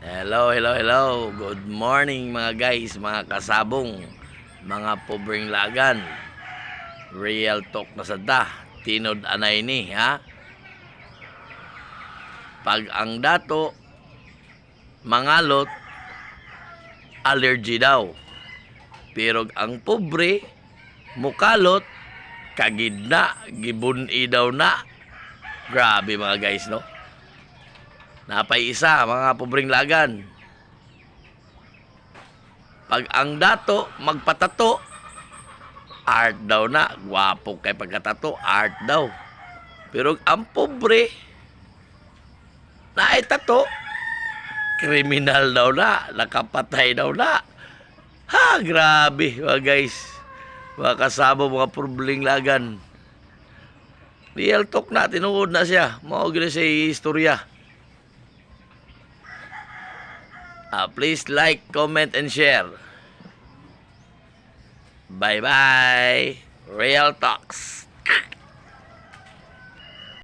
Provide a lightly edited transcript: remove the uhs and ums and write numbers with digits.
Hello, hello, hello. Good morning mga guys, mga kasabong, mga pobreng lagan. Real talk na sada. Tinod anay ni, ha? Pag ang dato mangalot, allergy daw. Pero ang pobre mukalot, kagid na, gibuni daw na. Grabe mga guys, no? Napay isa, mga pobreng lagan. Pag ang dato magpatato, art daw na. Gwapo kay pagkatato, art daw. Pero ang pobre, na ay tato, kriminal daw na. Nakapatay daw na. Ha, grabe mga guys. Mga kasama, mga pobreng lagan. Real talk na, tinuod na siya. Maugli sa istorya. Please like, comment, and share. Bye-bye. Real Talks.